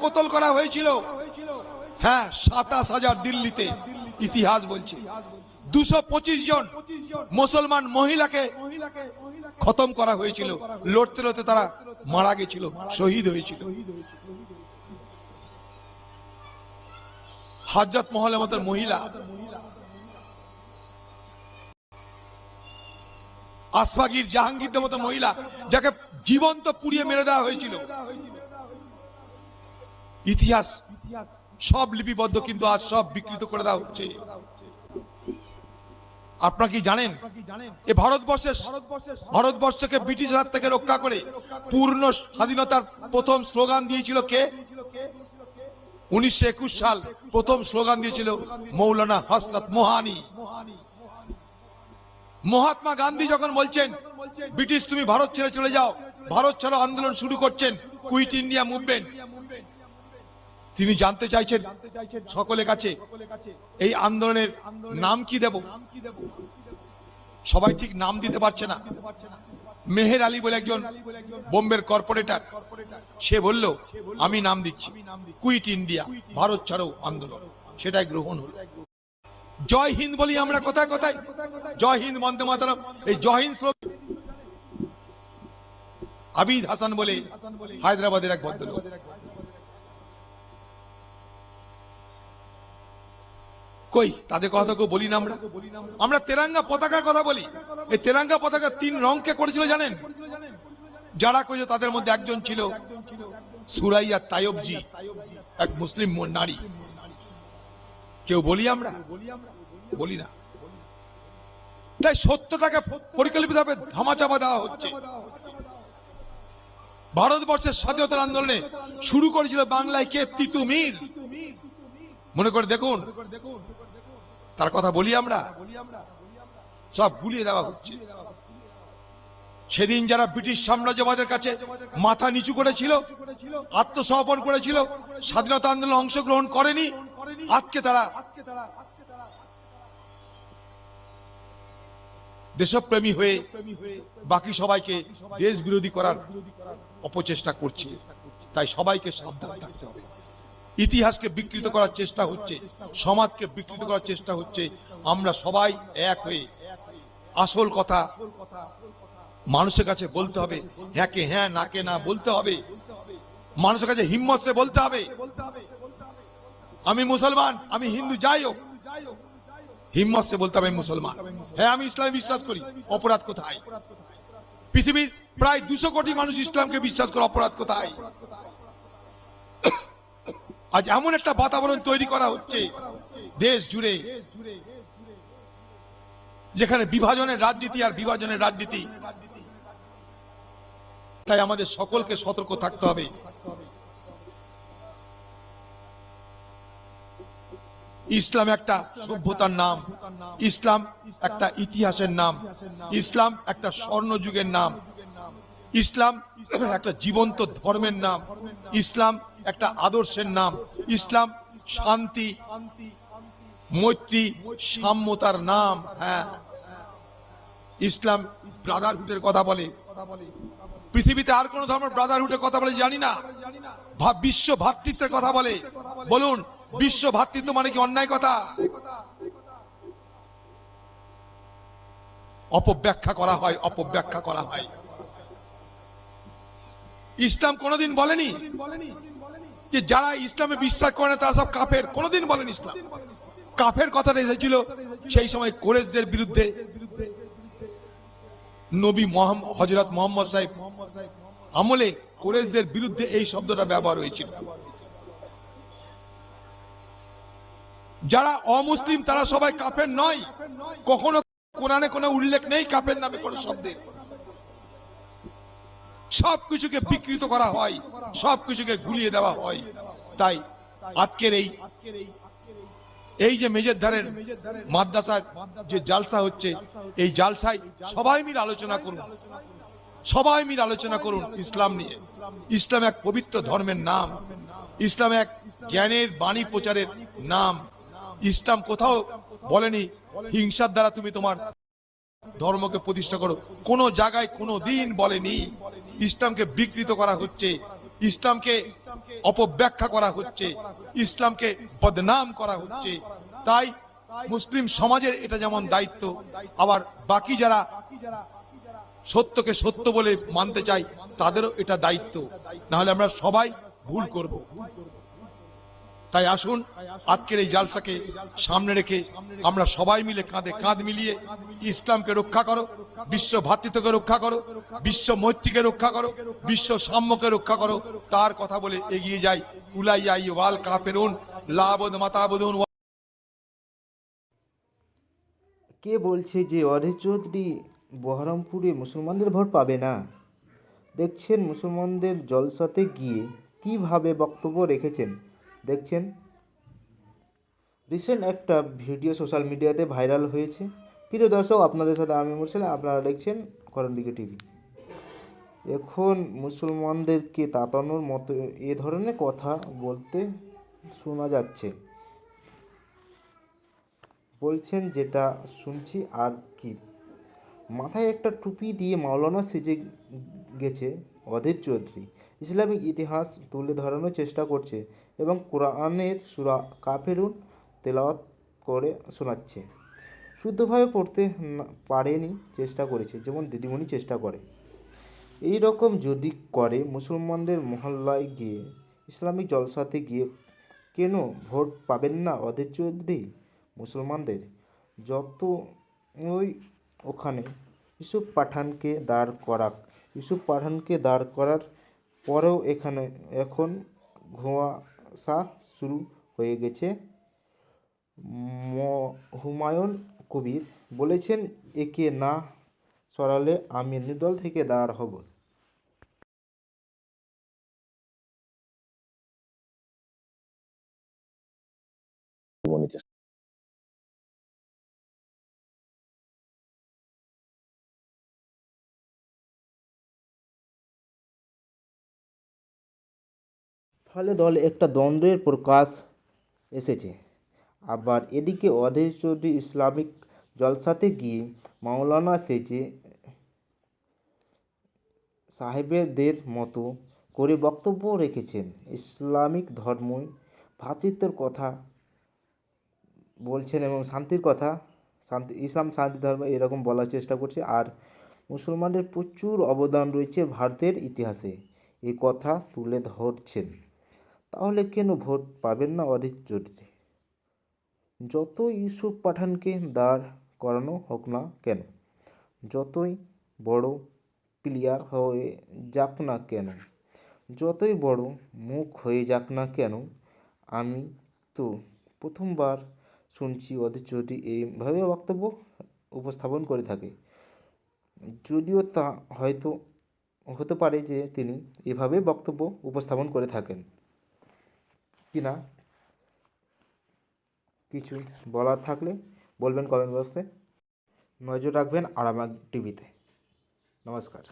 কতল করা হয়েছিল? হ্যাঁ, 27,000 দিল্লিতে। ইতিহাস বলছে 225 জন মুসলমান মহিলাকে খতম করা হয়েছিল। লড়তে লড়তে তারা মারা গেছিল, শহীদ হয়েছিল। হযরত মহলের মতো মহিলা, আসফাগির, জাহাঙ্গীরদের মতো মহিলা, যাকে জীবন্ত পুড়িয়ে মেরে দেওয়া হয়েছিল। ইতিহাস সব লিপিবদ্ধ, কিন্তু আজ সব বিকৃত করে দেওয়া হচ্ছে। আপনারা কি জানেন, এই ভারতবর্ষকে ব্রিটিশ রাজ থেকে রক্ষা করে পূর্ণ স্বাধীনতার প্রথম স্লোগান দিয়েছিল কে? 1921 সাল প্রথম স্লোগান দিয়েছিল মৌলানা হযরত মোহানি। মহাত্মা গান্ধী যখন বলছেন ব্রিটিশ তুমি ভারত ছেড়ে চলে যাও, ভারত ছাড়ো আন্দোলন শুরু করছেন, কুইট ইন্ডিয়া মুভমেন্ট, তিনি জানতে চাইছেন সকলের কাছে এই আন্দোলনের নাম কি দেব? সবাই ঠিক নাম দিতে পারছে না। মেহের আলী বলে একজন বোম্বের কর্পোরেটর, সে বলল আমি নাম দিচ্ছি কুইট ইন্ডিয়া, ভারত ছাড়ো আন্দোলন। সেটাই গ্রহণ হলো। জয় হিন্দ বলি আমরা কোথায় কোথায়, জয় হিন্দ, বন্দে মাতরম, এই জয় হিন্দ শ্লোক। আবিদ হাসান বলে হায়দ্রাবাদের এক ভদ্রলোক, কই তাদের কথা তো বলি না আমরা। আমরা তেরাঙ্গা পতাকার কথা বলি। এই তেরাঙ্গা পতাকা 3 রংকে করেছিল জানেন? যারা করেছিল তাদের মধ্যে একজন ছিল সুরাইয়া তাইয়বজি, এক মুসলিম নারী। কেউ বলি আমরা? বলি না। তাই সত্যটাকে পরিকল্পিতভাবে ধামাচাপা দেওয়া হচ্ছে। ভারতবর্ষের স্বাধীনতার আন্দোলনে শুরু করেছিল বাংলায় কে? তিতুমির। মনে করে দেখুন, তার কথা বলি আমরা? সব গুলিয়ে দেওয়া হচ্ছে। সেদিন যারা ব্রিটিশ সাম্রাজ্যবাদের কাছে মাথা নিচু করেছিল, আত্মসমর্পণ করেছিল, স্বাধীনতা আন্দোলনে অংশগ্রহণ করেনি, আজকে তারা দেশপ্রেমী হয়ে বাকি সবাইকে দেশ বিরোধী করার অপচেষ্টা করছে। তাই সবাইকে সাবধান থাকতে হবে। ইতিহাসকে বিকৃত করার চেষ্টা হচ্ছে, সমাজকে বিকৃত করার চেষ্টা হচ্ছে। আমরা সবাই এক হয়ে আসল কথা মানুষের কাছে বলতে হবে। হ্যাঁ কে হ্যাঁ, না কে না বলতে হবে। মানুষের কাছে হিম্মত সে বলতে হবে আমি মুসলমান, আমি হিন্দু, যাই হোক, হিম্মত সে বলতে হবে মুসলমান। হ্যাঁ আমি ইসলামে বিশ্বাস করি। অপরাধ কোথায়? পৃথিবীর প্রায় 200 কোটি মানুষ ইসলামকে বিশ্বাস করে, অপরাধ কোথায়? আজ এমন একটা বাতাবরণ তৈরি করা হচ্ছে দেশ জুড়ে, যেখানে বিভাজনের রাজনীতি আর বিভাজনের রাজনীতি। তাই আমাদের সকলকে সতর্ক থাকতে হবে। ইসলাম একটা সভ্যতার নাম, ইসলাম একটা ইতিহাসের নাম, ইসলাম একটা স্বর্ণযুগের নাম, ইসলাম একটা জীবন্ত ধর্মের নাম, ইসলাম একটা আদর্শের নাম, ইসলাম শান্তি, মৈত্রী, সাম্যতার নাম। হ্যাঁ, ইসলাম ব্রাদারহুডের কথা বলে। পৃথিবীতে আর কোন ধর্ম ব্রাদারহুডের কথা বলে জানি না। বিশ্ব ভ্রাতৃত্বের কথা বলে। বলুন, বিশ্ব ভ্রাতৃত্ব মানে কি অন্যায় কথা? অপব্যাখ্যা করা হয়, অপব্যাখ্যা করা হয়। ইসলাম কোনদিন বলেনি যে যারা ইসলামে বিশ্বাস করে না তারা সব কাফের, কোনদিন বলেনি ইসলাম। কাফের কথাটা এসেছিল সেই সময় কুরাইশদের বিরুদ্ধে। নবী হযরত মুহাম্মদ সাহেব আমলে কুরাইশদের বিরুদ্ধে এই শব্দটা ব্যবহার হয়েছিল। যারা অমুসলিম তারা সবাই কাফের নয়। কখনো কোরআনে কোনো উল্লেখ নেই কাফের নামে কোনো শব্দের। সবকিছুকে বিকৃত করা হয়, সবকিছুকে গুলিয়ে দেওয়া হয়। তাই আজকের এই যে মেজরধারের মাদ্রাসার যে জালসা হচ্ছে, এই জালসায় সবাই মিলে আলোচনা করুন, সবাই মিলে আলোচনা করুন ইসলাম নিয়ে। ইসলাম এক পবিত্র ধর্মের নাম, ইসলাম এক জ্ঞানের বাণী প্রচারের নাম। ইসলাম কোথাও বলেনি হিংসার দ্বারা তুমি তোমার ধর্মকে প্রতিষ্ঠা করো, কোনো জায়গায় কোনো দিন বলেনি। ইসলামকে বিকৃত করা হচ্ছে, ইসলামকে অপব্যাখ্যা করা হচ্ছে, ইসলামকে বদনাম করা হচ্ছে। তাই মুসলিম সমাজের এটা যেমন দায়িত্ব, আবার বাকি যারা সত্যকে সত্য বলে মানতে চাই তাদেরও এটা দায়িত্ব, না হলে আমরা সবাই ভুল করব। তাই আসুন আজকের এই জালসাকে সামনে রেখে আমরা সবাই মিলে কাঁধে কাঁধ মিলিয়ে ইসলামকে রক্ষা করো, বিশ্ব ভ্রাতৃত্বকে রক্ষা করো, বিশ্ব মৈত্রীকে রক্ষা করো, বিশ্ব সাম্যকে রক্ষা করো, তার কথা বলে এগিয়ে যাই। কুলাইয়া ওয়াল কাফেরুন লাবুদ মাতাবুদুন। কে বলছে যে অধীর চৌধুরী বহরমপুরে মুসলমানদের ভোট পাবে না? দেখছেন মুসলমানদের জলসাতে গিয়ে কিভাবে বক্তব্য রেখেছেন। দেখছেন রিসেন্ট একটা ভিডিও সোশ্যাল মিডিয়াতে ভাইরাল হয়েছে। প্রিয় দর্শক, আপনাদের সাথে আমি মুরসাল, আপনারা দেখছেন করণদিঘি টিভি। এখন মুসলমানদেরকে তাতানোর মতো এ ধরনের কথা বলতে শোনা যাচ্ছে। বলছেন যেটা শুনছি আর কি, মাথায় একটা টুপি দিয়ে মাওলানা সেজে গেছে অধীর চৌধুরী, ইসলামিক ইতিহাস তুলে ধরানোর চেষ্টা করছে এবং কোরআনের সূরা কাফেরুন তেলাওয়াত করে শোনাচ্ছে। শুদ্ধভাবে পড়তে পারেনি, চেষ্টা করেছে, যেমন দিদিমণি চেষ্টা করে। এই রকম যদি করে মুসলমানদের মহল্লায় গিয়ে, ইসলামিক জলসাতে গিয়ে কেন ভোট পাবেন না অধীর চৌধুরী? মুসলমানদের যত ওই ওখানে ইউসুফ পাঠানকে দাঁড় করাক, ইউসুফ পাঠানকে দাঁড় করার পরেও এখন ধোঁয়াশা শুরু হয়ে গেছে। হুমায়ুন কবির বলেছেন, একে না সরালে আমি নির্দল থেকে দাঁড় হব। ফলে দলে একটা দ্বন্দ্বের প্রকাশ এসেছে। আবার এদিকে অধীর চৌধুরী ইসলামিক জলসাতে গিয়ে মাওলানা সেজে সাহেবদের মতো করে বক্তব্য রেখেছেন। ইসলামিক ধর্ম ভ্রাতৃত্বের কথা বলছেন এবং শান্তির কথা, ইসলাম শান্তি ধর্ম এরকম বলার চেষ্টা করছে। আর মুসলমানদের প্রচুর অবদান রয়েছে ভারতের ইতিহাসে, এই কথা তুলে ধরছেন। তাহলে কেন ভোট পাবেন না অধীর চৌধুরী? যত ইউসুফ পাঠানকে দাঁড় করানো হোক না কেন, যতই বড় প্লেয়ার হয়ে যাক না কেন, যতই বড় মুখ হয়ে যাক না কেন, আমি তো প্রথমবার শুনছি অধীর চৌধুরী এইভাবে বক্তব্য উপস্থাপন করে থাকে। যদিও তা হয়তো হতে পারে যে তিনি এভাবে বক্তব্য উপস্থাপন করে থাকেন কিনা। কিছু বলার থাকলে বলবেন কমেন্ট বক্সে। নজর রাখবেন আরামাক টিভিতে। নমস্কার।